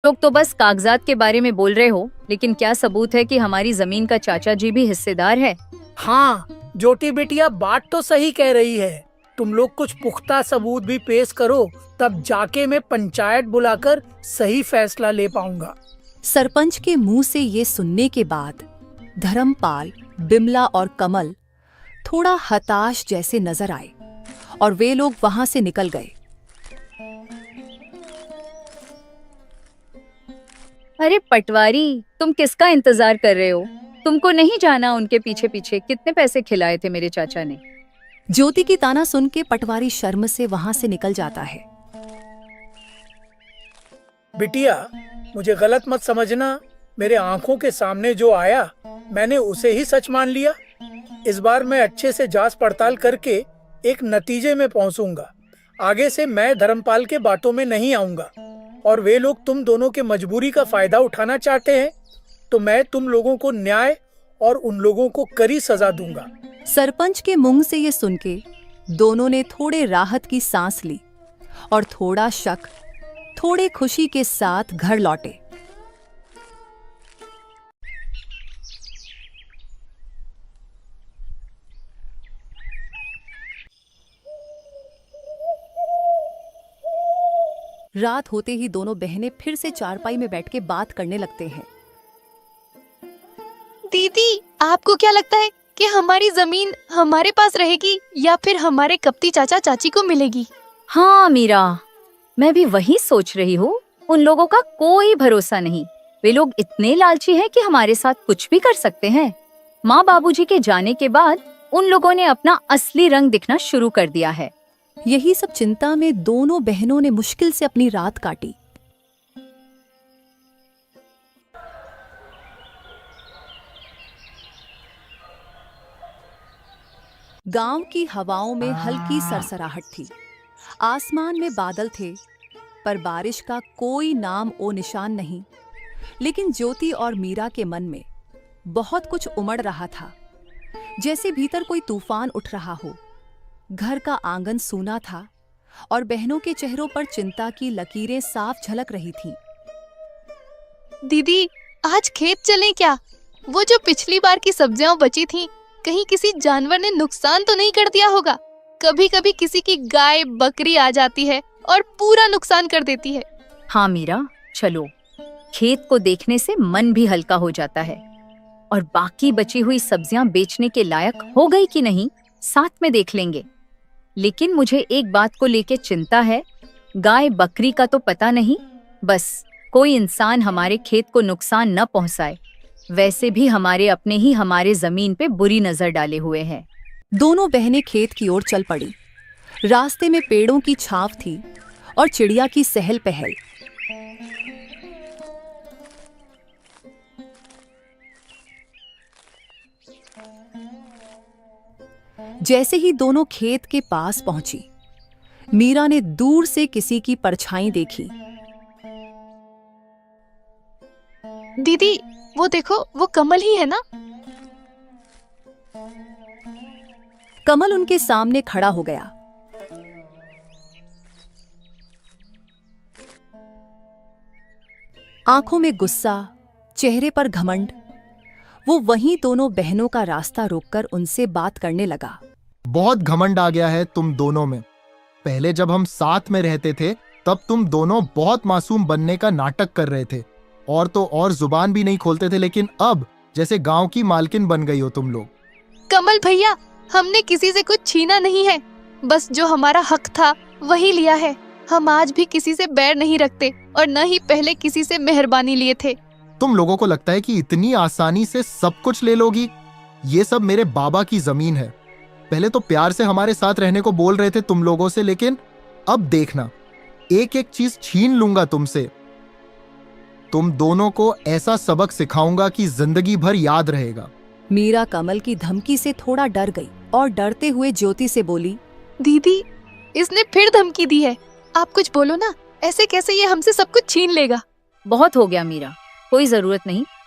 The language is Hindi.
लोग तो बस कागजात के बारे में बोल रहे हो, लेकिन क्या सबूत है कि हमारी जमीन का चाचा जी भी हिस्सेदार है? हाँ, ज्योति बिटिया बात तो सही कह रही है। तुम लोग कुछ पुख्ता सबूत भी पेश करो, तब जाके मैं पंचायत बुलाकर सही फैसला ले पाऊंगा। सरपंच के मुंह से ये सुनने के बाद धर्मपाल, बिमला और कमल थोड़ा हताश जैसे नजर आए और वे लोग वहां से निकल गए। अरे पटवारी, तुम किसका इंतजार कर रहे हो? तुमको नहीं जाना उनके पीछे पीछे कितने पैसे खिलाए थे मेरे चाचा ने? ज्योति की ताना सुन के पटवारी शर्म से वहां से निकल जाता है। बिटिया, मुझे गलत मत समझना। मेरे आंखों के सामने जो आया मैंने उसे ही सच मान लिया। इस बार मैं अच्छे से जांच पड़ताल करके एक नतीजे में पहुंचूंगा। आगे से मैं धर्मपाल के बातों में नहीं आऊंगा। और वे लोग तुम दोनों के मजबूरी का फायदा उठाना चाहते हैं तो मैं तुम लोगों को न्याय और उन लोगों को कड़ी सजा दूंगा। सरपंच के मुंह से ये सुन के दोनों ने थोड़े राहत की सांस ली और थोड़ा शक, थोड़े खुशी के साथ घर लौटे। रात होते ही दोनों बहनें फिर से चारपाई में बैठ के बात करने लगते हैं। दीदी, आपको क्या लगता है कि हमारी जमीन हमारे पास रहेगी या फिर हमारे कपटी चाचा चाची को मिलेगी? हाँ मीरा, मैं भी वही सोच रही हूँ। उन लोगों का कोई भरोसा नहीं। वे लोग इतने लालची हैं कि हमारे साथ कुछ भी कर सकते हैं। माँ बाबूजी के जाने के बाद उन लोगों ने अपना असली रंग दिखना शुरू कर दिया है। यही सब चिंता में दोनों बहनों ने मुश्किल से अपनी रात काटी। गांव की हवाओं में हल्की सरसराहट थी। आसमान में बादल थे, पर बारिश का कोई नाम ओ निशान नहीं। लेकिन ज्योति और मीरा के मन में बहुत कुछ उमड़ रहा था, जैसे भीतर कोई तूफान उठ रहा हो। घर का आंगन सूना था और बहनों के चेहरों पर चिंता की लकीरें साफ झलक रही थीं। दीदी, आज खेत चलें क्या? वो जो पिछली बार की सब्जियां बची थीं, कहीं किसी जानवर ने नुकसान तो नहीं कर दिया होगा? कभी कभी किसी की गाय बकरी आ जाती है और पूरा नुकसान कर देती है। हाँ मीरा, चलो। खेत को देखने से मन भी हल्का हो जाता है। और बाकी बची हुई सब्जियां बेचने के लायक हो गई कि नहीं, साथ में देख लेंगे। लेकिन मुझे एक बात को लेके चिंता है। गाय बकरी का तो पता नहीं, बस कोई इंसान हमारे खेत को नुकसान न पहुंचाए। वैसे भी हमारे अपने ही हमारे जमीन पे बुरी नजर डाले हुए हैं। दोनों बहनें खेत की ओर चल पड़ी। रास्ते में पेड़ों की छाव थी और चिड़िया की सहल पहल। जैसे ही दोनों खेत के पास पहुंची, मीरा ने दूर से किसी की परछाई देखी। दीदी, वो देखो, वो कमल ही है ना? कमल उनके सामने खड़ा हो गया। आंखों में गुस्सा, चेहरे पर घमंड। वो वहीं दोनों बहनों का रास्ता रोककर उनसे बात करने लगा। बहुत घमंड आ गया है तुम दोनों में। पहले जब हम साथ में रहते थे तब तुम दोनों बहुत मासूम बनने का नाटक कर रहे थे और तो और जुबान भी नहीं खोलते थे, लेकिन अब जैसे गांव की मालकिन बन गई हो तुम लोग। कमल भैया, हमने किसी से कुछ छीना नहीं है, बस जो हमारा हक था वही लिया है। हम आज भी किसी से बैर नहीं रखते और न ही पहले किसी से मेहरबानी लिए थे। तुम लोगों को लगता है कि इतनी आसानी से सब कुछ ले लोगी? ये सब मेरे बाबा की जमीन है। पहले तो प्यार से हमारे साथ रहने को बोल रहे थे तुम लोगों से, लेकिन अब देखना, एक एक चीज छीन लूंगा तुमसे। तुम दोनों को ऐसा सबक सिखाऊंगा कि जिंदगी भर याद रहेगा। मीरा कमल की धमकी से थोड़ा डर गई और डरते हुए ज्योति से बोली, दीदी, इसने फिर धमकी दी है। आप कुछ बोलो ना, ऐसे कैसे ये हमसे सब कुछ छीन लेगा? बहुत हो गया मीरा, कोई जरूरत नहीं।